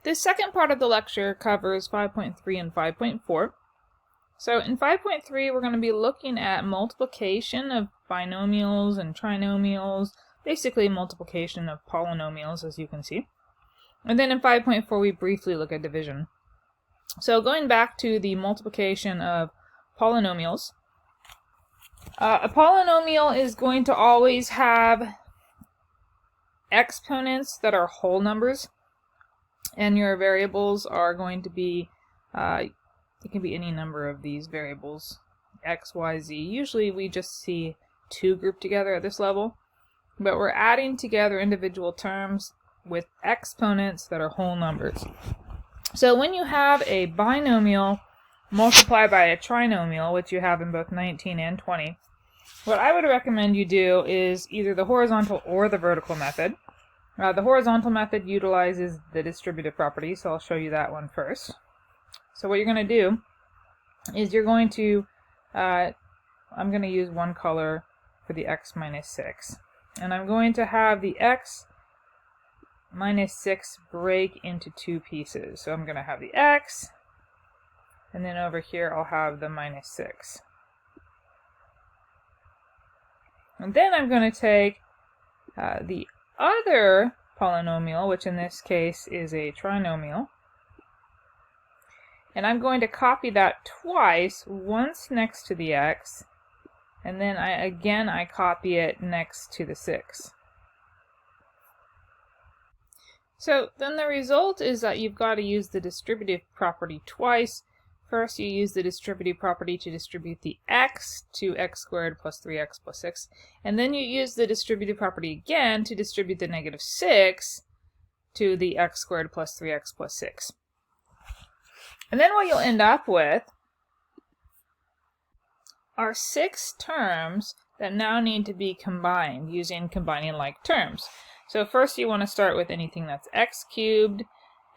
This second part of the lecture covers 5.3 and 5.4. So in 5.3, we're going to be looking at multiplication of binomials and trinomials, basically multiplication of polynomials, as you can see. And then in 5.4, we briefly look at division. So going back to the multiplication of polynomials, a polynomial is going to always have exponents that are whole numbers, and your variables are going to be, it can be any number of these variables, x, y, z. Usually we just see two grouped together at this level, but we're adding together individual terms with exponents that are whole numbers. So when you have a binomial multiplied by a trinomial, which you have in both 19 and 20, what I would recommend you do is either the horizontal or the vertical method. The horizontal method utilizes the distributive property, so I'll show you that one first. So what you're going to do is you're going to, I'm going to use one color for the x minus 6. And I'm going to have the x minus 6 break into two pieces. So I'm going to have the x, and then over here I'll have the minus 6. And then I'm going to take the other polynomial, which in this case is a trinomial, and I'm going to copy that twice, once next to the x, and then I copy it next to the 6. So then the result is that you've got to use the distributive property twice. First, you use the distributive property to distribute the x to x squared plus 3x plus 6. And then you use the distributive property again to distribute the negative 6 to the x squared plus 3x plus 6. And then what you'll end up with are 6 terms that now need to be combined using combining like terms. So first you want to start with anything that's x cubed,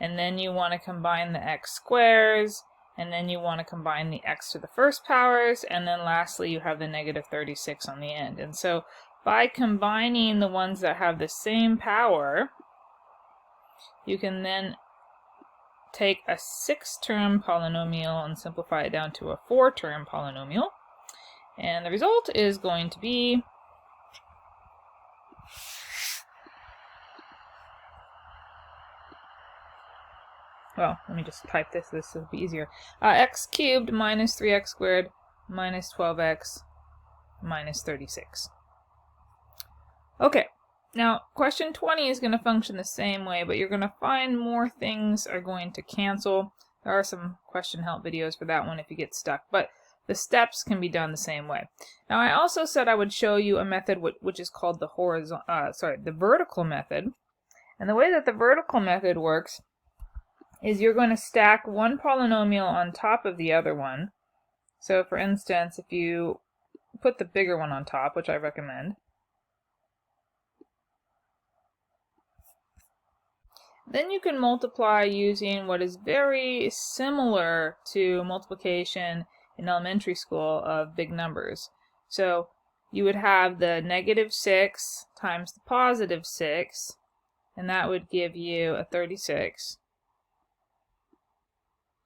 and then you want to combine the x squares, and then you want to combine the x to the first powers, and then lastly you have the negative 36 on the end. And so by combining the ones that have the same power, you can then take a 6-term polynomial and simplify it down to a 4-term polynomial. And the result is going to be well, let me just type this will be easier. X cubed minus 3x squared minus 12x minus 36. Okay, now question 20 is going to function the same way, but you're going to find more things are going to cancel. There are some question help videos for that one if you get stuck, but the steps can be done the same way. Now I also said I would show you a method which is called the vertical method. And the way that the vertical method works is you're going to stack one polynomial on top of the other one. So for instance, if you put the bigger one on top, which I recommend, then you can multiply using what is very similar to multiplication in elementary school of big numbers. So you would have the negative 6 times the positive 6, and that would give you a 36.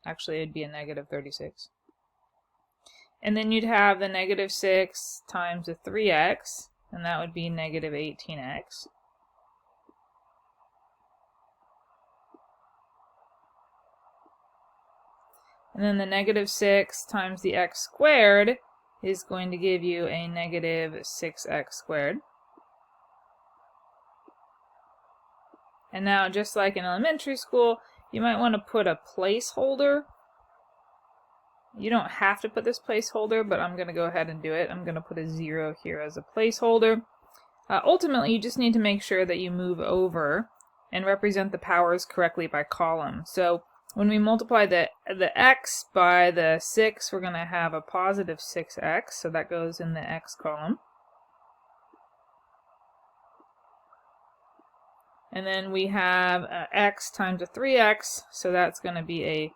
Actually, it'd be a negative 36. And then you'd have the negative 6 times the 3x, and that would be negative 18x. And then the negative 6 times the x squared is going to give you a negative 6x squared. And now, just like in elementary school, you might want to put a placeholder. You don't have to put this placeholder, but I'm going to go ahead and do it. I'm going to put a 0 here as a placeholder. Ultimately, you just need to make sure that you move over and represent the powers correctly by column. So when we multiply the x by the 6, we're going to have a positive 6x, so that goes in the x column. And then we have x times a 3x, so that's going to be a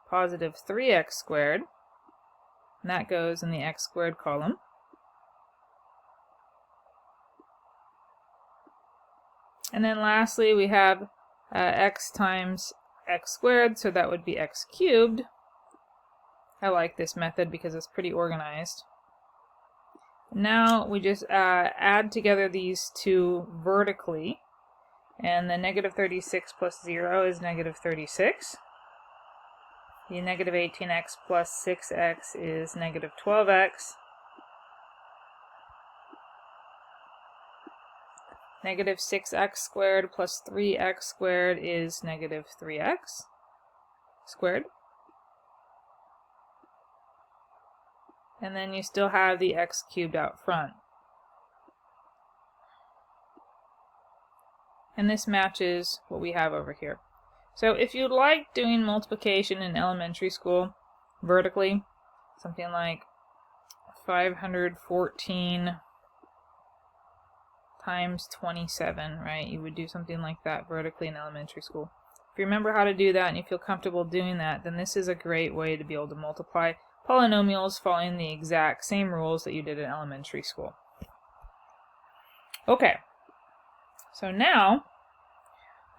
positive 3x squared. And that goes in the x squared column. And then lastly, we have x times x squared, so that would be x cubed. I like this method because it's pretty organized. Now we just add together these two vertically, and the negative 36 plus 0 is negative 36. The negative 18x plus 6x is negative 12x. Negative 6x squared plus 3x squared is negative 3x squared. And then you still have the x cubed out front. And this matches what we have over here. So if you like doing multiplication in elementary school vertically, something like 514 times 27, right? You would do something like that vertically in elementary school. If you remember how to do that and you feel comfortable doing that, then this is a great way to be able to multiply polynomials following the exact same rules that you did in elementary school. Okay, so now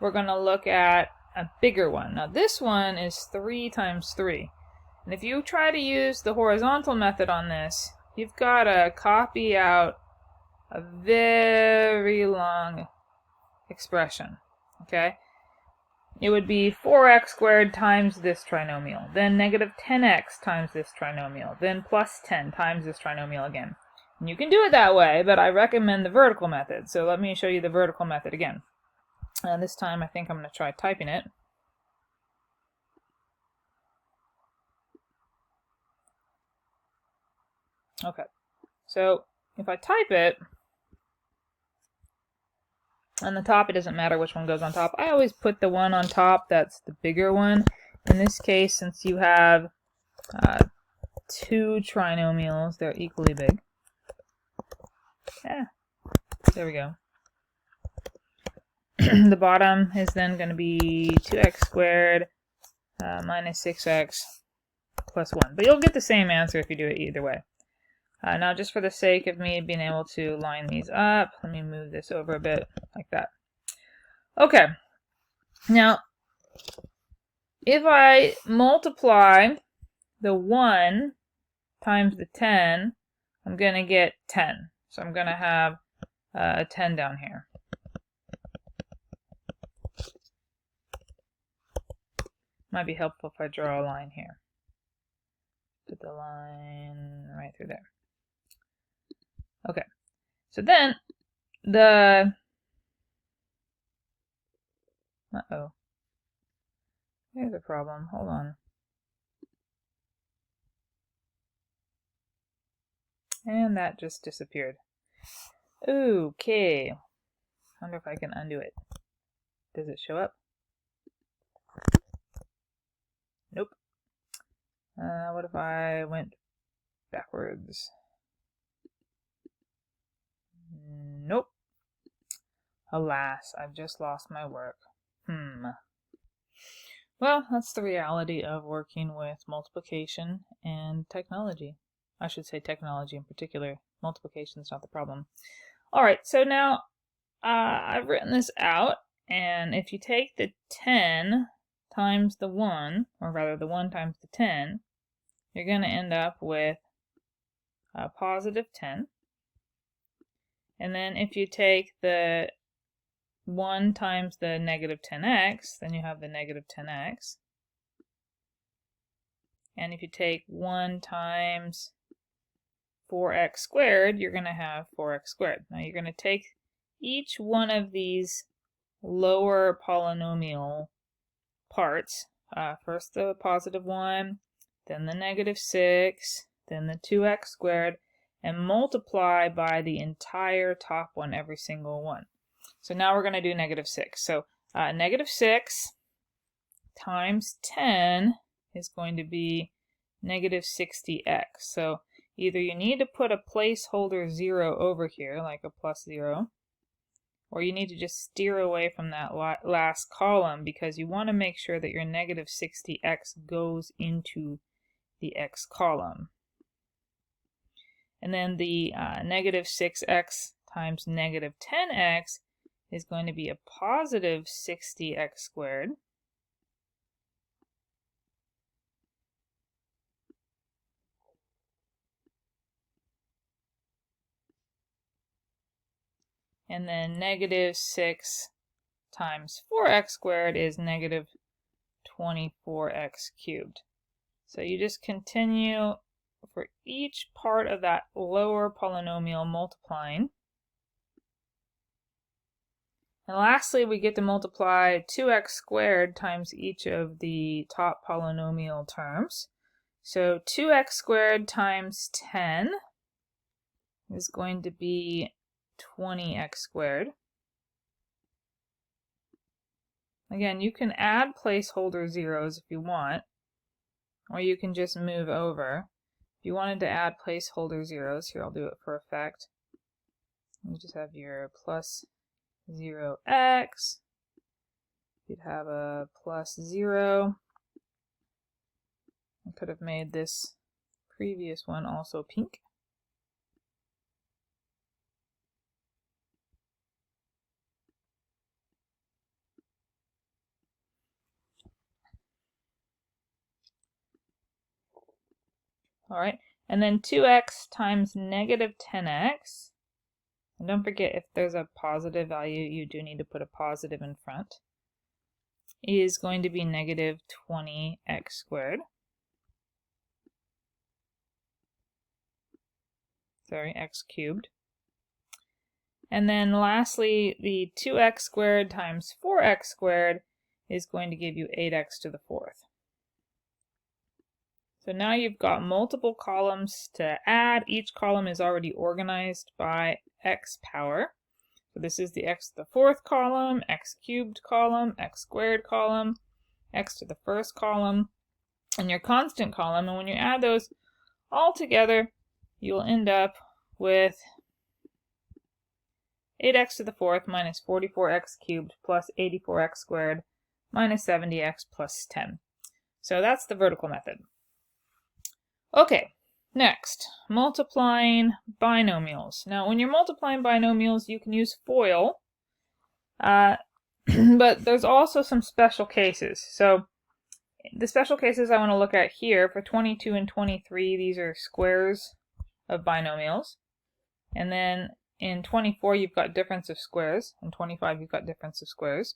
we're going to look at a bigger one. Now this one is 3 times 3. And if you try to use the horizontal method on this, you've got to copy out a very long expression, okay? It would be 4x squared times this trinomial, then negative 10x times this trinomial, then plus 10 times this trinomial again. And you can do it that way, but I recommend the vertical method. So let me show you the vertical method again. This time I think I'm going to try typing it. Okay, so if I type it, on the top, it doesn't matter which one goes on top. I always put the one on top that's the bigger one. In this case, since you have two trinomials, they're equally big. Yeah, there we go. The bottom is then going to be 2x squared minus 6x plus 1. But you'll get the same answer if you do it either way. Now, just for the sake of me being able to line these up, let me move this over a bit, like that. Okay. Now, if I multiply the 1 times the 10, I'm going to get 10. So I'm going to have a 10 down here. Might be helpful if I draw a line here. Put the line right through there. Okay, so then the, there's a problem, hold on. And that just disappeared. Okay, wonder if I can undo it. Does it show up? Nope. What if I went backwards? Nope. Alas, I've just lost my work. Well, that's the reality of working with multiplication and technology. I should say technology in particular. Multiplication is not the problem. Alright, so now I've written this out, and if you take the 10 times the 1, or rather the 1 times the 10, you're going to end up with a positive 10. And then if you take the 1 times the negative 10x, then you have the negative 10x. And if you take 1 times 4x squared, you're going to have 4x squared. Now you're going to take each one of these lower polynomial parts, first the positive 1, then the negative 6, then the 2x squared, and multiply by the entire top one, every single one. So now we're going to do negative 6. So negative 6 times 10 is going to be negative 60x. So either you need to put a placeholder 0 over here, like a plus 0, or you need to just steer away from that last column because you want to make sure that your negative 60x goes into the x column. And then the negative 6x times negative 10x is going to be a positive 60x squared. And then negative 6 times 4x squared is negative 24x cubed. So you just continue for each part of that lower polynomial multiplying. And lastly, we get to multiply 2x squared times each of the top polynomial terms. So 2x squared times 10 is going to be 20x squared. Again, you can add placeholder zeros if you want, or you can just move over. If you wanted to add placeholder zeros, here I'll do it for effect. You just have your plus 0x. You'd have a plus 0. I could have made this previous one also pink. All right, and then 2x times negative 10x. And don't forget, if there's a positive value, you do need to put a positive in front, is going to be negative 20x squared. Sorry, x cubed. And then lastly, the 2x squared times 4x squared is going to give you 8x to the 4th. So now you've got multiple columns to add. Each column is already organized by x power. So this is the x to the 4th column, x cubed column, x squared column, x to the 1st column, and your constant column. And when you add those all together, you'll end up with 8x to the 4th minus 44x cubed plus 84x squared minus 70x plus 10. So that's the vertical method. Okay, next, multiplying binomials. Now, when you're multiplying binomials, you can use FOIL, but there's also some special cases. So the special cases I want to look at here, for 22 and 23, these are squares of binomials. And then in 24, you've got difference of squares. In 25, you've got difference of squares.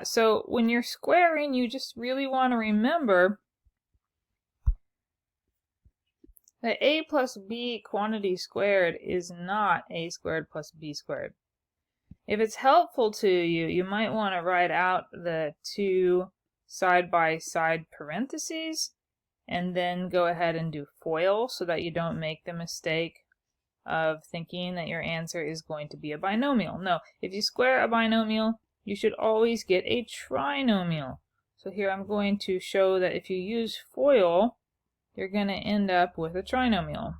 So when you're squaring, you just really want to remember that a plus b quantity squared is not a squared plus b squared. If it's helpful to you, you might want to write out the two side-by-side parentheses and then go ahead and do FOIL so that you don't make the mistake of thinking that your answer is going to be a binomial. No, if you square a binomial, you should always get a trinomial. So here I'm going to show that if you use FOIL, you're going to end up with a trinomial.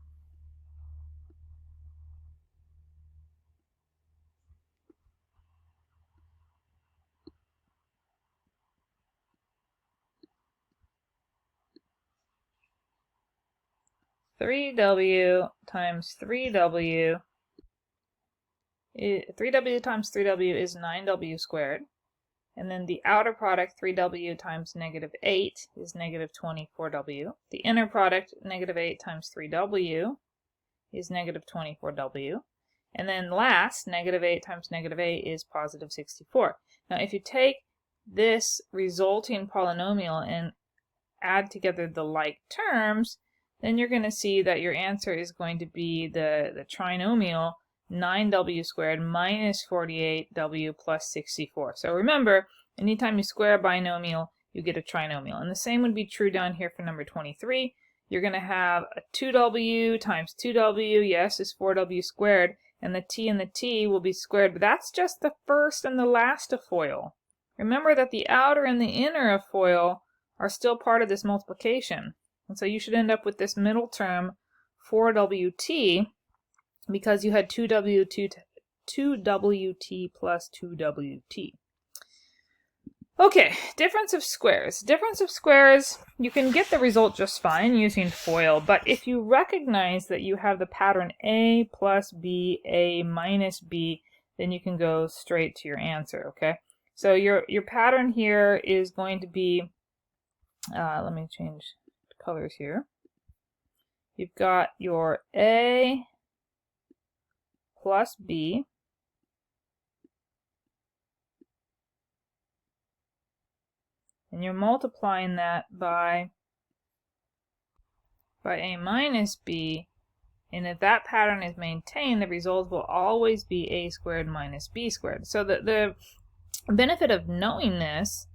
(3w times 3w) 3w times 3w is 9w squared. And then the outer product, 3w times negative 8, is negative 24w. The inner product, negative 8 times 3w, is negative 24w. And then last, negative 8 times negative 8 is positive 64. Now if you take this resulting polynomial and add together the like terms, then you're going to see that your answer is going to be the trinomial 9w squared minus 48w plus 64. So remember, anytime you square a binomial, you get a trinomial. And the same would be true down here for number 23. You're going to have a 2w times 2w, yes, is 4w squared, and the t will be squared, but that's just the first and the last of FOIL. Remember that the outer and the inner of FOIL are still part of this multiplication. And so you should end up with this middle term, 4wt, because you had 2wt plus 2wt. Okay, difference of squares. Difference of squares, you can get the result just fine using FOIL, but if you recognize that you have the pattern a plus b, a minus b, then you can go straight to your answer, okay? So your pattern here is going to be, let me change colors here. You've got your a plus b and you're multiplying that by a minus b, and if that pattern is maintained, the result will always be a squared minus b squared. So the benefit of knowing this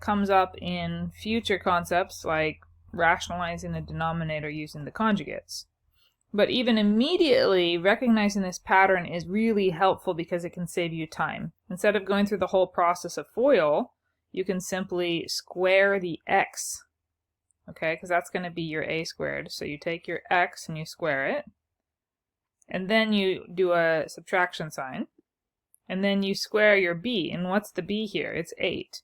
comes up in future concepts like rationalizing the denominator using the conjugates. But even immediately, recognizing this pattern is really helpful because it can save you time. Instead of going through the whole process of FOIL, you can simply square the x, okay, because that's going to be your a squared. So you take your x and you square it, and then you do a subtraction sign, and then you square your b. And what's the b here? It's 8.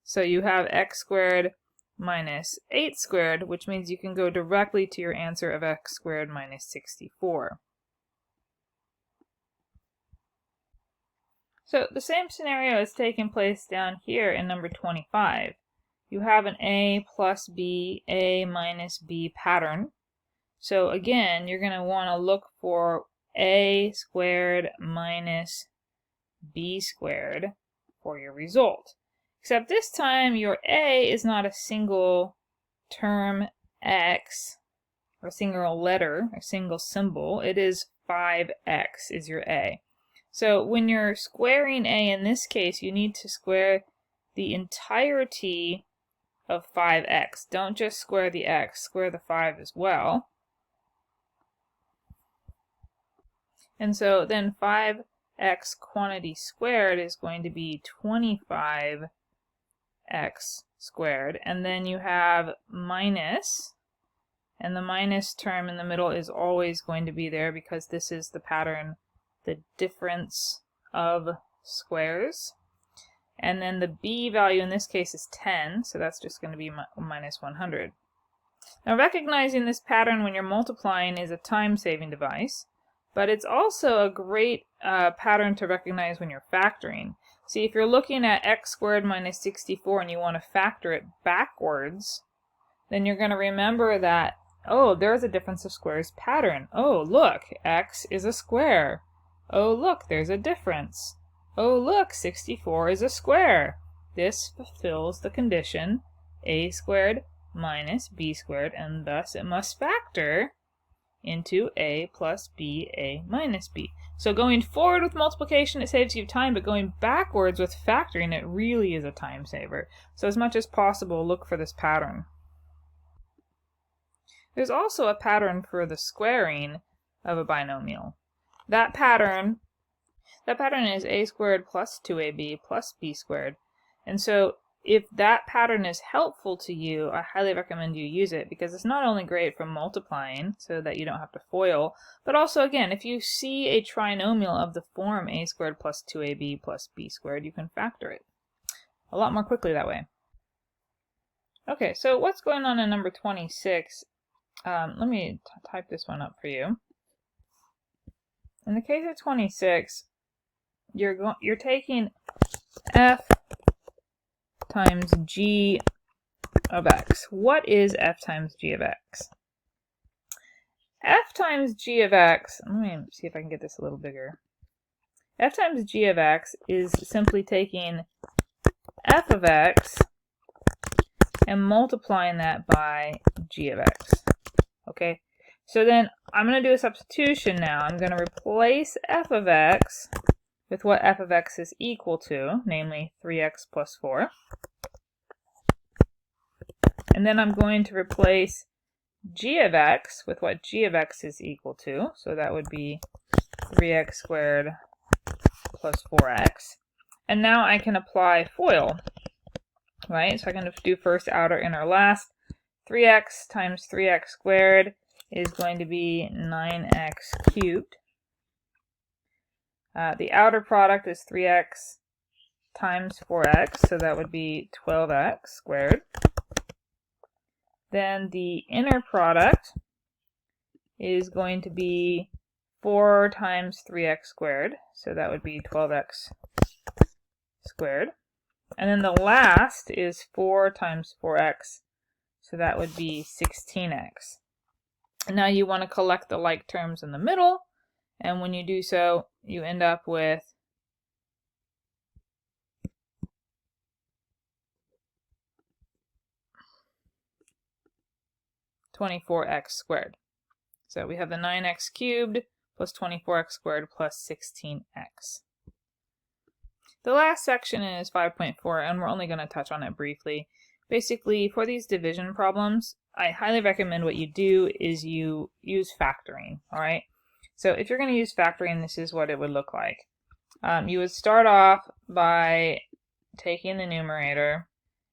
So you have x squared minus 8 squared, which means you can go directly to your answer of x squared minus 64. So the same scenario is taking place down here in number 25. You have an a plus b, a minus b pattern. So again, you're going to want to look for a squared minus b squared for your result. Except this time your a is not a single term x, or a single letter, a single symbol. It is 5x is your a. So when you're squaring a in this case, you need to square the entirety of 5x. Don't just square the x, square the 5 as well. And so then 5x quantity squared is going to be 25x squared, and then you have minus, and the minus term in the middle is always going to be there because this is the pattern, the difference of squares. And then the b value in this case is 10, so that's just going to be minus 100. Now recognizing this pattern when you're multiplying is a time-saving device, but it's also a great pattern to recognize when you're factoring. See, if you're looking at x squared minus 64 and you want to factor it backwards, then you're going to remember that, oh, there's a difference of squares pattern. Oh, look, x is a square. Oh, look, there's a difference. Oh, look, 64 is a square. This fulfills the condition a squared minus b squared, and thus it must factor into a plus b, a minus b. So going forward with multiplication, it saves you time, but going backwards with factoring, it really is a time saver. So as much as possible, look for this pattern. There's also a pattern for the squaring of a binomial. That pattern is a squared plus 2ab plus b squared. And so if that pattern is helpful to you, I highly recommend you use it because it's not only great for multiplying so that you don't have to FOIL, but also, again, if you see a trinomial of the form a squared plus 2ab plus b squared, you can factor it a lot more quickly that way. Okay, so what's going on in number 26? Let me type this one up for you. In the case of 26, you're taking f times g of x. What is f times g of x? F times g of x, let me see if I can get this a little bigger. F times g of x is simply taking f of x and multiplying that by g of x. Okay, so then I'm going to do a substitution now. I'm going to replace f of x with what f of x is equal to, namely 3x plus 4. And then I'm going to replace g of x with what g of x is equal to. So that would be 3x squared plus 4x. And now I can apply FOIL, right? So I can do first, outer, inner, last. 3x times 3x squared is going to be 9x cubed. The outer product is 3x times 4x, so that would be 12x squared. Then the inner product is going to be 4 times 3x squared, so that would be 12x squared. And then the last is 4 times 4x, so that would be 16x. And now you want to collect the like terms in the middle, and when you do so, you end up with 24x squared. So we have the 9x cubed plus 24x squared plus 16x. The last section is 5.4, and we're only going to touch on it briefly. Basically, for these division problems, I highly recommend what you do is you use factoring, all right? So if you're going to use factoring, this is what it would look like. You would start off by taking the numerator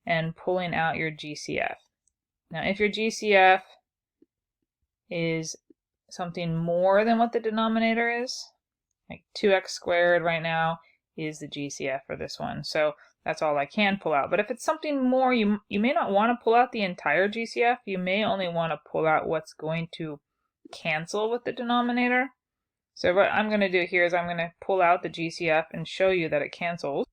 and pulling out your GCF. Now, if your GCF is something more than what the denominator is, like 2x squared right now is the GCF for this one. So that's all I can pull out. But if it's something more, you may not want to pull out the entire GCF. You may only want to pull out what's going to cancel with the denominator. So what I'm going to do here is I'm going to pull out the GCF and show you that it cancels.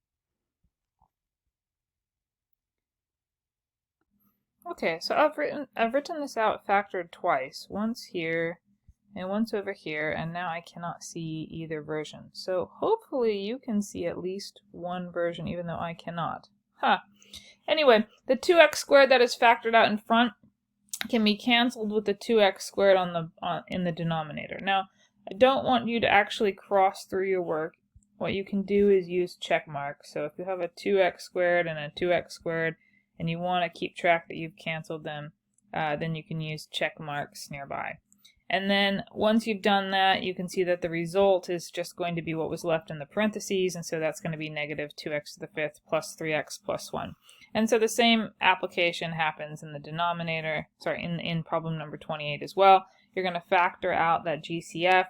Okay, so I've written this out factored twice, once here and once over here, and now I cannot see either version. So hopefully you can see at least one version, even though I cannot. Anyway, the 2x squared that is factored out in front can be canceled with the 2x squared in the denominator. Now, I don't want you to actually cross through your work. What you can do is use check marks. So if you have a 2x squared and a 2x squared, and you want to keep track that you've canceled them, then you can use check marks nearby. And then once you've done that, you can see that the result is just going to be what was left in the parentheses, and so that's going to be negative 2x to the fifth plus 3x plus 1. And so the same application happens in the denominator, in problem number 28 as well. You're going to factor out that GCF.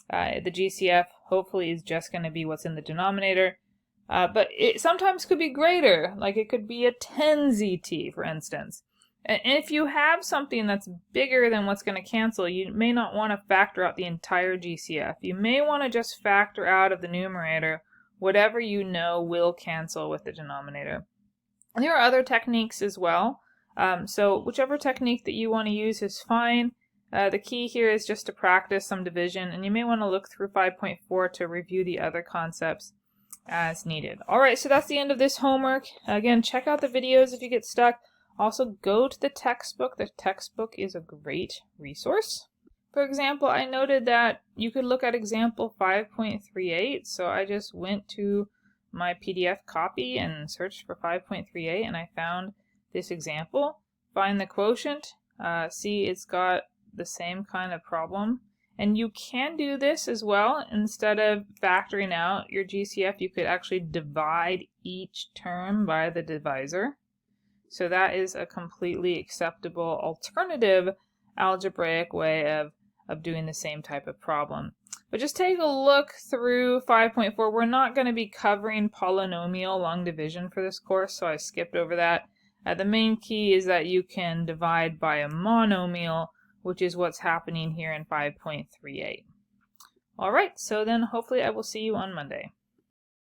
The GCF hopefully is just going to be what's in the denominator. But it sometimes could be greater, like it could be a 10 ZT, for instance. And if you have something that's bigger than what's going to cancel, you may not want to factor out the entire GCF. You may want to just factor out of the numerator whatever you know will cancel with the denominator. And there are other techniques as well. So whichever technique that you want to use is fine. The key here is just to practice some division, and you may want to look through 5.4 to review the other concepts as needed. Alright, so that's the end of this homework. Again, check out the videos if you get stuck. Also, go to the textbook. The textbook is a great resource. For example, I noted that you could look at example 5.38, so I just went to my PDF copy and searched for 5.38, and I found this example. Find the quotient. See, it's got the same kind of problem. And you can do this as well. Instead of factoring out your GCF, you could actually divide each term by the divisor. So that is a completely acceptable alternative algebraic way of doing the same type of problem. But just take a look through 5.4. We're not going to be covering polynomial long division for this course, so I skipped over that. The main key is that you can divide by a monomial, which is what's happening here in 5.38. Alright, so then hopefully I will see you on Monday.